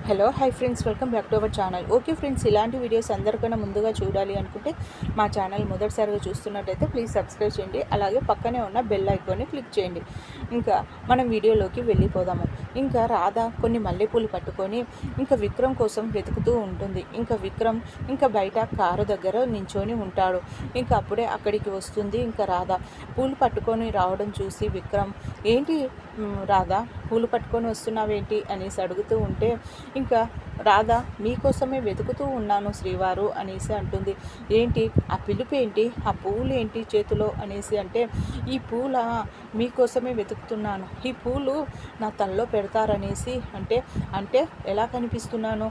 Hello hi friends, welcome back to our channel. Okay friends, ఇలాంటి videos అందరికన్నా ముందుగా చూడాలి అనుకుంటే మా ఛానల్ మొదటిసారిగా చూస్తున్నట్టయితే ప్లీజ్ సబ్స్క్రైబ్ చేయండి. అలాగే పక్కనే ఉన్న బెల్ ఐకాన్ని క్లిక్ చేయండి. ఇంకా మనం వీడియోలోకి వెళ్ళిపోదాము. ఇంకా రాధ కొన్ని మల్లెపూలు పట్టుకొని ఇంకా విక్రమ్ కోసం వెతుకుతూ ఉంటుంది. ఇంకా విక్రమ్ ఇంకా బయట కారు దగ్గర నించొని ఉంటాడు. ఇంకా అప్పుడే అక్కడికి వస్తుంది ఇంకా రాధ. పూలు పట్టుకొని రావడం చూసి విక్రమ్, ఏంటి రాధ పూలు పట్టుకొని వస్తున్నావేంటి అనేసి అడుగుతూ ఉంటే, ఇంకా రాధ మీకోసమే వెతుకుతూ ఉన్నాను శ్రీవారు అనేసి అంటుంది. ఏంటి ఆ పిలుపు ఏంటి, ఆ పూలు ఏంటి చేతిలో అనేసి అంటే, ఈ పూల మీకోసమే వెతుకుతున్నాను, ఈ పూలు నా తలలో పెడతారనేసి అంటే, అంటే ఎలా కనిపిస్తున్నాను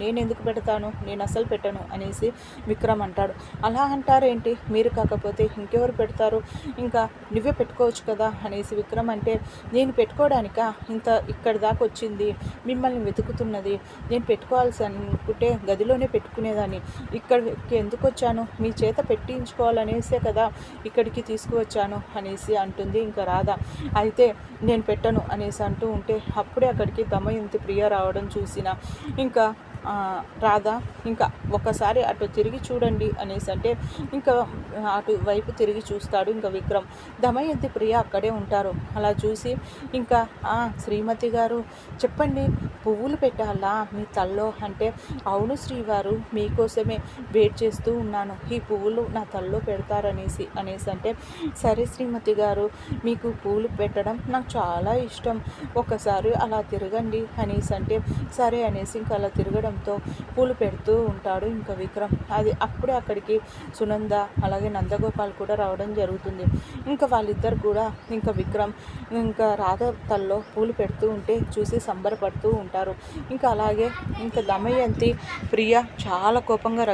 నేను ఎందుకు పెడతాను, నేను అసలు పెట్టను అనేసి విక్రమ్ అంటాడు. అలా అంటారేంటి, మీరు కాకపోతే ఇంకెవరు పెడతారు, ఇంకా నువ్వే పెట్టుకోవచ్చు కదా అనేసి విక్రమ్ అంటే, నేను పెట్టుకోవడానికా ఇంత ఇక్కడి దాకా వచ్చింది, మిమ్మల్ని వెతుకుతున్నది, నేను పెట్టుకోవాల్సి అనుకుంటే గదిలోనే పెట్టుకునేదాన్ని, ఇక్కడికి ఎందుకు వచ్చాను, మీ చేత పెట్టించుకోవాలనేసే కదా ఇక్కడికి తీసుకువచ్చాను అనేసి అంటుంది ఇంకా రాధ. అయితే నేను పెట్టను అనేసి అంటూ ఉంటే, అప్పుడే అక్కడికి దమయంతి ప్రియ రావడం చూసిన ఇంకా రాధ, ఇంకా ఒక్కసారి అటు తిరిగి చూడండి అనేసి అంటే, ఇంకా అటు వైపు తిరిగి చూస్తాడు ఇంకా విక్రమ్. దమయంతి ప్రియ అక్కడే ఉంటారు. అలా చూసి ఇంకా, శ్రీమతి గారు చెప్పండి, పువ్వులు పెట్టాలా మీ తల్లో అంటే, అవును శ్రీవారు మీకోసమే వెయిట్ చేస్తూ ఉన్నాను, ఈ పువ్వులు నా తల్లో పెడతారనేసి అంటే, సరే శ్రీమతి గారు, మీకు పూలు పెట్టడం నాకు చాలా ఇష్టం, ఒకసారి అలా తిరగండి అనేసి అంటే, సరే అనేసి ఇంకా అలా తిరగడంతో పూలు పెడుతూ ఉంటాడు ఇంకా విక్రమ్. అది అప్పుడే అక్కడికి సునంద అలాగే నందగోపాల్ కూడా రావడం జరుగుతుంది. ఇంకా వాళ్ళిద్దరు కూడా ఇంకా విక్రమ్ ఇంకా రాధ తల్లో పూలు పెడుతూ ఉంటే చూసి సంబరపడుతూ ఉంటారు. ఇంకా అలాగే ఇంకా దమయంతి ప్రియ చాలా కోపంగా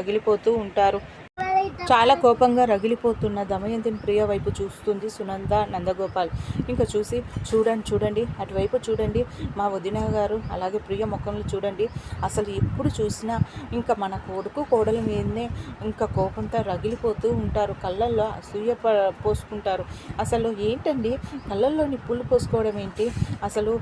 రగిలిపోతున్న దమయంతిని ప్రియ వైపు చూస్తుంది సునంద నందగోపాల్. ఇంకా చూసి, చూడండి అటువైపు చూడండి, మా వదిన గారు అలాగే ప్రియ ముఖంలో చూడండి, అసలు ఎప్పుడు చూసినా ఇంకా మన కొడుకు కోడల మీదనే ఇంకా కోపంతో రగిలిపోతూ ఉంటారు, కళ్ళల్లో అసూయ పోసుకుంటారు. అసలు ఏంటండి కళ్ళల్లో నిప్పులు పోసుకోవడం ఏంటి, అసలు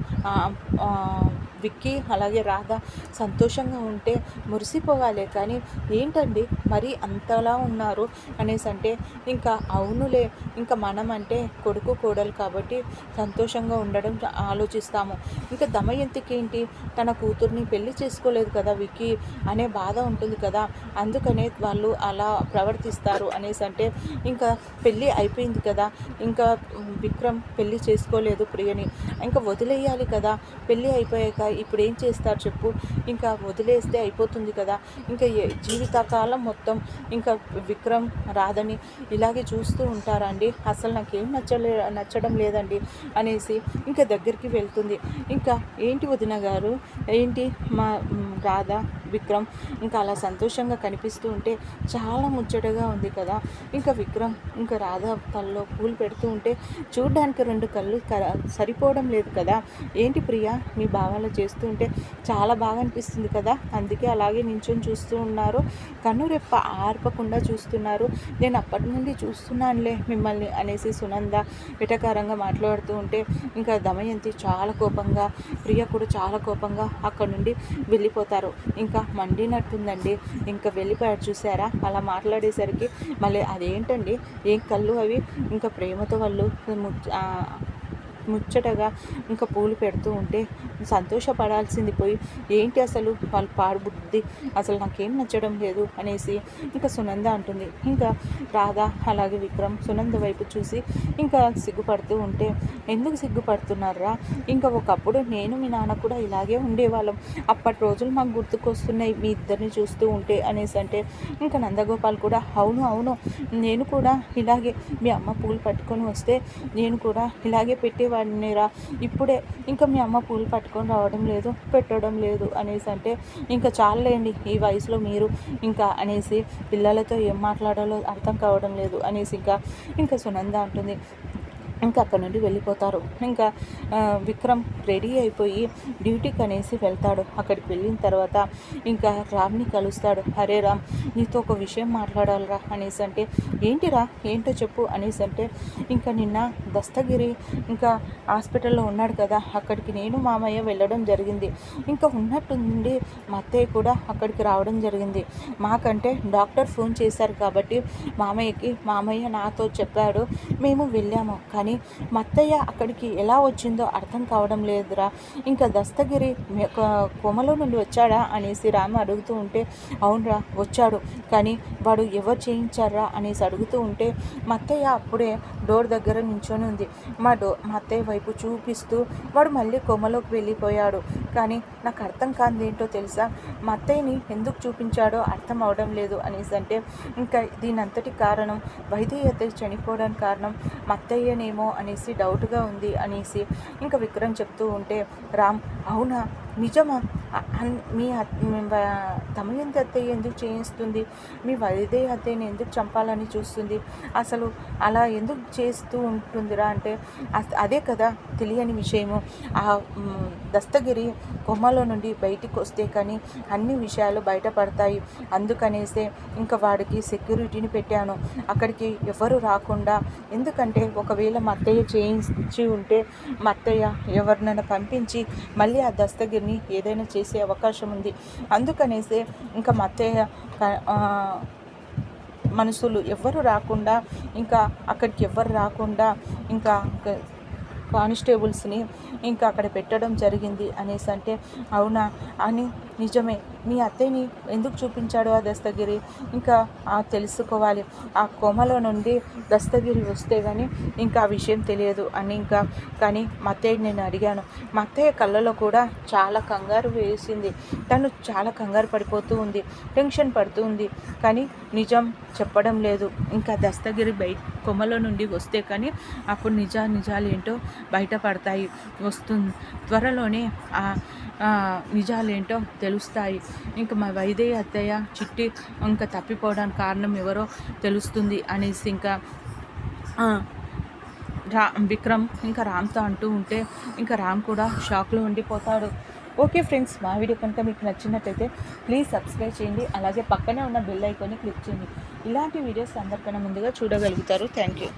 విక్కీ అలాగే రాధ సంతోషంగా ఉంటే మురిసిపోవాలి, కానీ ఏంటండి మరి అంతలా ఉన్నారు అనేసి అంటే, ఇంకా అవునులే, ఇంకా మనం అంటే కొడుకు కోడలు కాబట్టి సంతోషంగా ఉండడం ఆలోచిస్తాము, ఇంకా దమయంతికి ఏంటి తన కూతుర్ని పెళ్లి చేసుకోలేదు కదా విక్కీ అనే బాధ ఉంటుంది కదా, అందుకనే వాళ్ళు అలా ప్రవర్తిస్తారు అనేసి అంటే, ఇంకా పెళ్ళి అయిపోయింది కదా, ఇంకా విక్రమ్ పెళ్ళి చేసుకోలేదు ప్రియని, ఇంకా వదిలేయాలి కదా, పెళ్ళి అయిపోయాక ఇప్పుడు ఏం చేస్తారు చెప్పు, ఇంకా వదిలేస్తే అయిపోతుంది కదా, ఇంకా జీవితకాలం మొత్తం ఇంకా విక్రమ్ రాధని ఇలాగే చూస్తూ ఉంటారండి, అసలు నాకేం నచ్చడం లేదండి అనేసి ఇంకా దగ్గరికి వెళ్తుంది. ఇంకా ఏంటి వదిన గారు, ఏంటి మా రాధ విక్రమ్ ఇంకా అలా సంతోషంగా కనిపిస్తూ ఉంటే చాలా ముచ్చటగా ఉంది కదా, ఇంకా విక్రమ్ ఇంకా రాధ తల్లో పూలు పెడుతూ ఉంటే చూడ్డానికి రెండు కళ్ళు సరిపోవడం లేదు కదా, ఏంటి ప్రియ మీ భావాలు చేస్తూ ఉంటే చాలా బాగా అనిపిస్తుంది కదా, అందుకే అలాగే నించొని చూస్తూ ఉన్నారు, కన్నురెప్ప ఆర్పకుండా చూస్తున్నారు, నేను అప్పటి నుండి చూస్తున్నానులే మిమ్మల్ని అనేసి సునంద వెటకారంగా మాట్లాడుతూ ఉంటే, ఇంకా దమయంతి చాలా కోపంగా, ప్రియ కూడా చాలా కోపంగా అక్కడ నుండి వెళ్ళిపోతారు. ఇంకా మండినట్టుందండి, ఇంకా వెళ్ళిపోయారు చూసారా, అలా మాట్లాడేసరికి మళ్ళీ అదేంటండి ఏం కళ్ళు అవి, ఇంకా ప్రేమతో వాళ్ళు ముచ్చటగా ఇంకా పూలు పెడుతూ ఉంటే సంతోషపడాల్సింది పోయి, ఏంటి అసలు వాళ్ళు పాడుబుద్ధి, అసలు నాకేం నచ్చడం లేదు అనేసి ఇంకా సునంద అంటుంది. ఇంకా రాధ అలాగే విక్రమ్ సునంద వైపు చూసి ఇంకా సిగ్గుపడుతూ ఉంటే, ఎందుకు సిగ్గుపడుతున్నారా, ఇంకా ఒకప్పుడు నేను మీ నాన్న కూడా ఇలాగే ఉండేవాళ్ళం, అప్పటి రోజులు మాకు గుర్తుకొస్తున్నాయి మీ ఇద్దరిని చూస్తూ ఉంటే అనేసి అంటే, ఇంకా నందగోపాల్ కూడా అవును నేను కూడా ఇలాగే మీ అమ్మ పూలు పట్టుకొని వస్తే నేను కూడా ఇలాగే పెట్టేవాడినిరా, ఇప్పుడే ఇంకా మీ అమ్మ పూలు పట్టుకొని రావడం లేదు, పెట్టడం లేదు అనేసి అంటే, ఇంకా చాలండి ఈ వయసులో మీరు ఇంకా అనేసి పిల్లలతో ఏం మాట్లాడాలో అర్థం కావడం లేదు అనేసి ఇంకా సునంద అంటుంది. ఇంకా అక్కడ నుండి వెళ్ళిపోతారు. ఇంకా విక్రమ్ రెడీ అయిపోయి డ్యూటీకి అనేసి వెళ్తాడు. అక్కడికి వెళ్ళిన తర్వాత ఇంకా రామ్ని కలుస్తాడు. అరే రామ్, నీతో ఒక విషయం మాట్లాడాలిరా అనేసి అంటే, ఏంటిరా, ఏంటో చెప్పు అనేసి అంటే, ఇంకా నిన్న దస్తగిరి ఇంకా హాస్పిటల్లో ఉన్నాడు కదా, అక్కడికి నేను మామయ్య వెళ్ళడం జరిగింది. ఇంకా ఉన్నట్టుండి మా అత్తయ్య కూడా అక్కడికి రావడం జరిగింది. మాకంటే డాక్టర్ ఫోన్ చేశారు కాబట్టి మామయ్య నాతో చెప్పాడు, మేము వెళ్ళాము. కానీ మా అత్తయ్య అక్కడికి ఎలా వచ్చిందో అర్థం కావడం లేదురా. ఇంకా దస్తగిరి కొమలో నుండి వచ్చాడా అనేసి రామ అడుగుతూ ఉంటే, అవునరా వచ్చాడు, కానీ వాడు ఎవరు చేయించారా అనేసి అడుగుతూ ఉంటే, మా అత్తయ్య అప్పుడే డోర్ దగ్గర నించొని ఉంది. మా అత్తయ్య వైపు చూపిస్తూ వాడు మళ్ళీ కొమలోకి వెళ్ళిపోయాడు. కానీ నాకు అర్థం కానిది ఏంటో తెలుసా, మా అత్తయ్యని ఎందుకు చూపించాడో అర్థం అవడం లేదు అనేసి అంటే, ఇంకా దీనంతటి కారణం వైదేహి అత్తయ్య చనిపోవడానికి కారణం మా అత్తయ్యనేమో అనేసి డౌట్గా ఉంది అనేసి ఇంకా విక్రమ్ చెప్తూ ఉంటే, రామ్ అవునా, నిజమా, మీ తమయంతి అత్తయ్య ఎందుకు చేయిస్తుంది, మీ వైదేహి అత్తయ్యని ఎందుకు చంపాలని చూస్తుంది, అసలు అలా ఎందుకు చేస్తూ ఉంటుందిరా అంటే, అదే కదా తెలియని విషయము. ఆ దస్తగిరి కొమ్మలో నుండి బయటికి వస్తే కానీ అన్ని విషయాలు బయటపడతాయి. అందుకనేసే ఇంకా వాడికి సెక్యూరిటీని పెట్టాను, అక్కడికి ఎవరు రాకుండా. ఎందుకంటే ఒకవేళ మా అత్తయ్య చేయించి ఉంటే మా అత్తయ్య ఎవరినైనా పంపించి మళ్ళీ ఆ దస్తగిరిని ఏదైనా చేసే అవకాశం ఉంది. అందుకనేసే ఇంకా మా అత్తయ్య మనుషులు ఎవరు రాకుండా, ఇంకా అక్కడికి ఎవరు రాకుండా ఇంకా కానిస్టేబుల్స్ని ఇంకా అక్కడ పెట్టడం జరిగింది అనేసి అంటే, అవునా అని నిజమే, మీ అత్తయ్యని ఎందుకు చూపించాడు ఆ దస్తగిరి, ఇంకా తెలుసుకోవాలి. ఆ కోమలో నుండి దస్తగిరి వస్తే కానీ ఇంకా ఆ విషయం తెలియదు అని ఇంకా. కానీ మా అత్తయ్యని నేను అడిగాను, మా అత్తయ్య కళ్ళలో కూడా చాలా కంగారు వేసింది, తను చాలా కంగారు పడిపోతూ ఉంది, టెన్షన్ పడుతూ ఉంది, కానీ నిజం చెప్పడం లేదు. ఇంకా దస్తగిరి కొమ్మలో నుండి వస్తే కానీ అప్పుడు నిజాలు ఏంటో బయటపడతాయి, వస్తుంది త్వరలోనే నిజాలేంటో తెలుస్తాయి. ఇంకా మా వైదేహి అత్తయ్య చిట్టి ఇంకా తప్పిపోవడానికి కారణం ఎవరో తెలుస్తుంది అనేసి ఇంకా విక్రమ్ ఇంకా రామ్తో అంటూ ఉంటే, ఇంకా రామ్ కూడా షాక్లో ఉండిపోతాడు. ఓకే ఫ్రెండ్స్, మా వీడియో కనుక మీకు నచ్చినట్టయితే ప్లీజ్ సబ్స్క్రైబ్ చేయండి, అలాగే పక్కనే ఉన్న బెల్ ఐకాన్ని క్లిక్ చేయండి. ఇలాంటి వీడియోస్ అందరికన్నా ముందుగా చూడగలుగుతారు. Thank you.